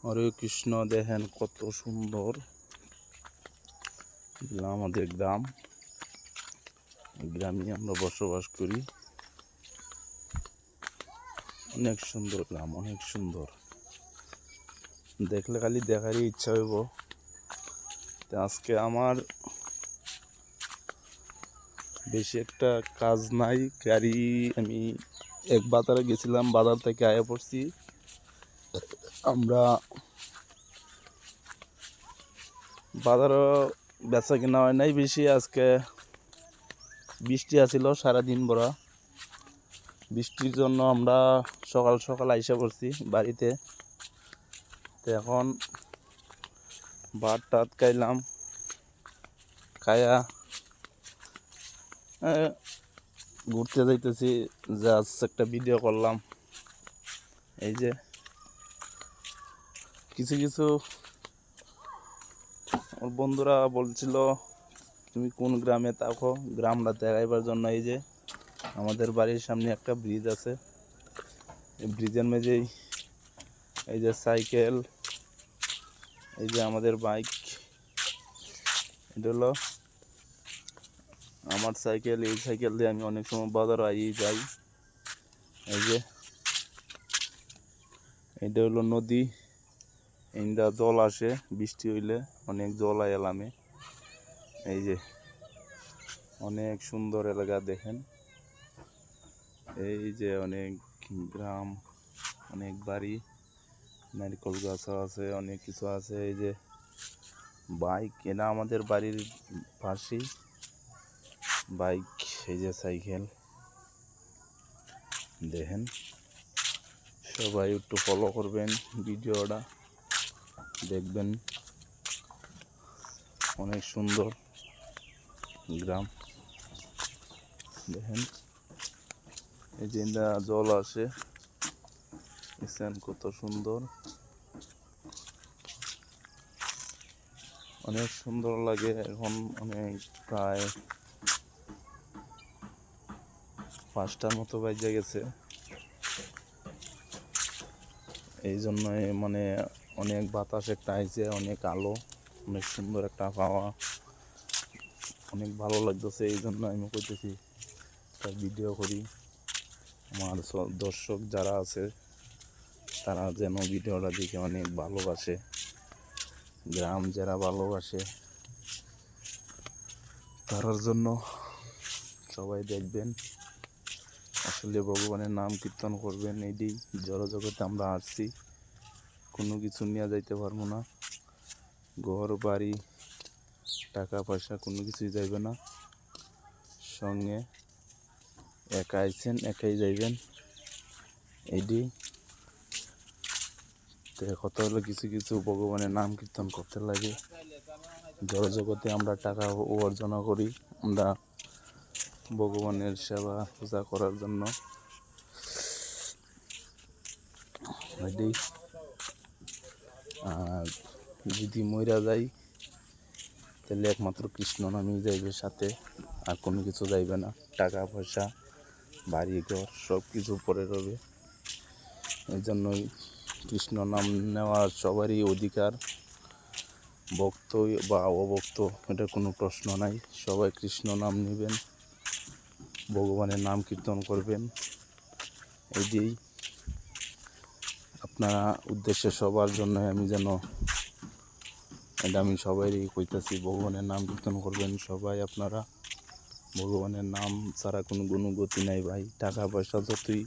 হরে কৃষ্ণ। দেখেন কত সুন্দর আমাদের গ্রাম। গ্রামে আমরা বসবাস করি। অনেক সুন্দর গ্রাম, অনেক সুন্দর। দেখলে খালি দেখারই ইচ্ছা হইব। আজকে আমার বেশি একটা কাজ নাই। আমি এক বাজারে গেছিলাম, বাজার থেকে আয়া পড়ছি। আমরা বাজারও বেচা কিনা হয় নাই বেশি। আজকে বৃষ্টি আছিল সারাদিন ভরা। বৃষ্টির জন্য আমরা সকাল সকাল আইসা পড়ছি বাড়িতে। তো এখন ভাত টাত খাইলাম, খাইয়া ঘুরতে যাইতেছি। জাস্ট একটা ভিডিও করলাম। এই যে কিছু কিছু ওর বন্ধুরা বলছিল তুমি কোন গ্রামে থাকো, গ্রামটা দেখাইবার জন্য। এই যে আমাদের বাড়ির সামনে একটা ব্রিজ আছে। এই ব্রিজের মেঝেই এই যে সাইকেল, এই যে আমাদের বাইক। এটা হলো আমার সাইকেল। এই সাইকেল দিয়ে আমি অনেক সময় বাজার যাই। এই যে এটা হলো নদী। এইটা জল আসে বৃষ্টি হইলে, অনেক জল আয় এলামে। এই যে অনেক সুন্দর এলাকা দেখেন। এই যে অনেক গ্রাম, অনেক বাড়ি, নারকেল গাছও আছে, অনেক কিছু আছে। এই যে বাইক, এটা আমাদের বাড়ির পাশেই বাইক। এই যে সাইকেল দেখেন। সবাই একটু ফলো করবেন, ভিডিওটা দেখবেন। অনেক সুন্দর গ্রাম দেখেন। এই যে জল আসে, কত সুন্দর, অনেক সুন্দর লাগে। এখন অনেক প্রায় 5টার মতো বাজে গেছে। এই জন্যই মানে অনেক বাতাস একটা আইছে, অনেক আলো, অনেক সুন্দর একটা হাওয়া, অনেক ভালো লাগতেছে। এই জন্য আমি কইতেছি একটা ভিডিও করি। আমার দর্শক যারা আছে তারা যেন ভিডিওটা দেখে অনেক ভালোবাসে। গ্রাম যারা ভালোবাসে তার জন্য সবাই দেখবেন। আসলে ভগবানের নাম কীর্তন করবেন। এইটি জড়জগতে আমরা আসছি, কোনো কিছু নিয়ে যাইতে পারবো না। ঘর বাড়ি টাকা পয়সা কোনো কিছুই যাইবে না সঙ্গে। একা আইছেন, একাই যাইবেন। এইটি কথা হলো কিছু কিছু ভগবানের নাম কীর্তন করতে লাগে। জড়জগতে আমরা টাকা উপার্জন করি, আমরা ভগবানের সেবা পূজা করার জন্য। এটি আর যদি মইরা যাই তাহলে একমাত্র কৃষ্ণ নামই যাইবে সাথে, আর কোনো কিছু যাইবে না। টাকা পয়সা বাড়ি ঘর সব কিছু পরে রবে। এই জন্যই কৃষ্ণ নাম নেওয়ার সবারই অধিকার। ভক্ত বা অভক্ত এটার কোনো প্রশ্ন নাই। সবাই কৃষ্ণ নাম নেবেন, ভগবানের নাম কীর্তন করবেন। এইটাই আপনারা উদ্দেশ্যে সবার জন্য আমি যেন এটা আমি সবাইই কইতাছি, ভগবানের নাম কীর্তন করবেন সবাই আপনারা। ভগবানের নাম ছাড়া কোনো গুণগতি নাই ভাই। টাকা পয়সা যতই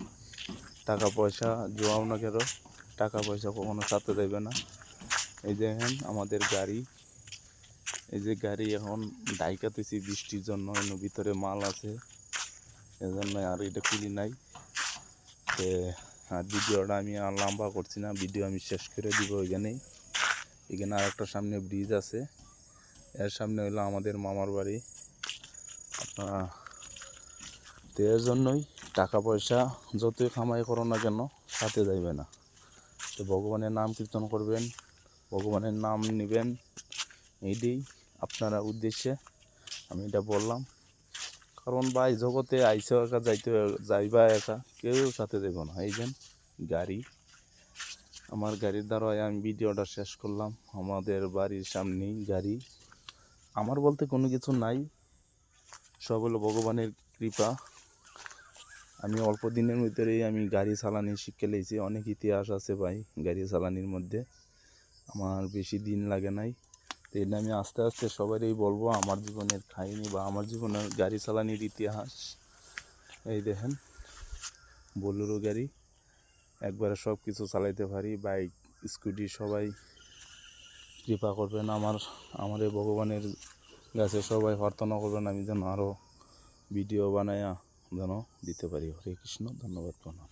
টাকা পয়সা জোয়াও না কেন, টাকা পয়সা কখনো সাথে দেবে না। এই দেখেন আমাদের গাড়ি, এই যে গাড়ি এখন ডাইকাতেছি বৃষ্টির জন্য। এর ভিতরে মাল আছে, এজন্য আর এটা খুলি নাই। আর ভিডিওটা আমি আর লম্বা করছি না, ভিডিও আমি শেষ করে দিব এখানেই। এখানে আর একটা সামনে ব্রিজ আছে, এর সামনে হলো আমাদের মামার বাড়ি। আপনারা তো এর জন্যই টাকা পয়সা যতই কামাই করো না কেন সাথে যাইবে না। তো ভগবানের নাম কীর্তন করবেন, ভগবানের নাম নেবেন। এইটাই আপনারা উদ্দেশ্যে আমি এটা বললাম। কারণ ভাই জগতে আইসে একা যাইবা একা, কেউ সাথে দেব না। এই যে গাড়ি, আমার গাড়ির দ্বারাই আমি ভিডিওটা শেষ করলাম। আমাদের বাড়ির সামনেই গাড়ি, আমার বলতে কোনো কিছু নাই, সব হলো ভগবানের কৃপা। আমি অল্প দিনের ভিতরেই আমি গাড়ি চালানি শিখে লেছি। অনেক ইতিহাস আছে ভাই গাড়ি চালানির মধ্যে, আমার বেশি দিন লাগে নাই। তো এটা আমি আস্তে আস্তে সবারই বলবো আমার জীবনের কাহিনী বা আমার জীবনের গাড়ি চালানির ইতিহাস। এই দেখেন বোলেরো গাড়ি, একবারে সব কিছু চালাইতে পারি, বাইক স্কুটি, সবাই কৃপা করবেন আমার এই ভগবানের কাছে সবাই প্রার্থনা করবেন আমি যেন আরও ভিডিও বানায়া যেন দিতে পারি। হরে কৃষ্ণ, ধন্যবাদ প্রণাম।